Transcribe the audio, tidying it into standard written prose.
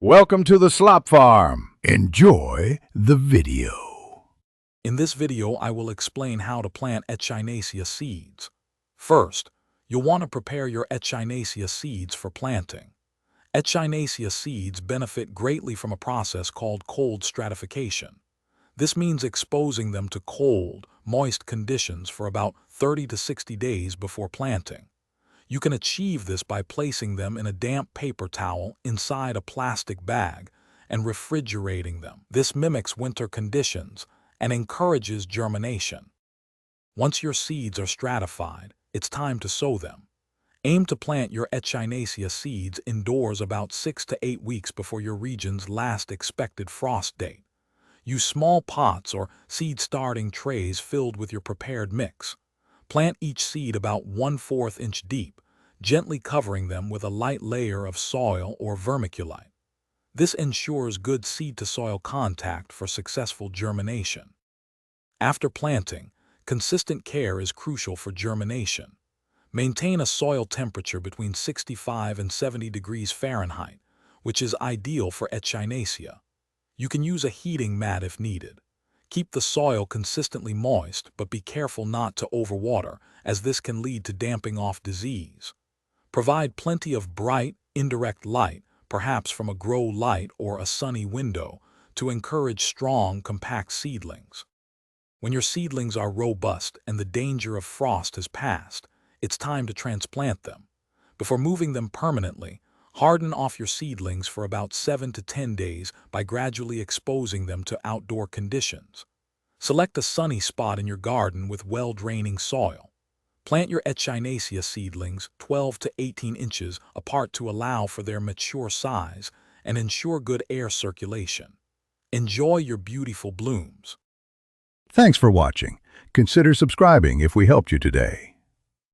Welcome to the Slop Farm. Enjoy the video. In this video, I will explain how to plant Echinacea seeds. First, you'll want to prepare your Echinacea seeds for planting. Echinacea seeds benefit greatly from a process called cold stratification. This means exposing them to cold, moist conditions for about 30 to 60 days before planting. You can achieve this by placing them in a damp paper towel inside a plastic bag and refrigerating them. This mimics winter conditions and encourages germination. Once your seeds are stratified, it's time to sow them. Aim to plant your Echinacea seeds indoors about 6 to 8 weeks before your region's last expected frost date. Use small pots or seed-starting trays filled with your prepared mix. Plant each seed about 1/4 inch deep, gently covering them with a light layer of soil or vermiculite. This ensures good seed-to-soil contact for successful germination. After planting, consistent care is crucial for germination. Maintain a soil temperature between 65 and 70 degrees Fahrenheit, which is ideal for Echinacea. You can use a heating mat if needed. Keep the soil consistently moist, but be careful not to overwater, as this can lead to damping off disease. Provide plenty of bright, indirect light, perhaps from a grow light or a sunny window, to encourage strong, compact seedlings. When your seedlings are robust and the danger of frost has passed, it's time to transplant them. Before moving them permanently, harden off your seedlings for about 7 to 10 days by gradually exposing them to outdoor conditions. Select a sunny spot in your garden with well-draining soil. Plant your Echinacea seedlings 12 to 18 inches apart to allow for their mature size and ensure good air circulation. Enjoy your beautiful blooms. Thanks for watching. Consider subscribing if we helped you today.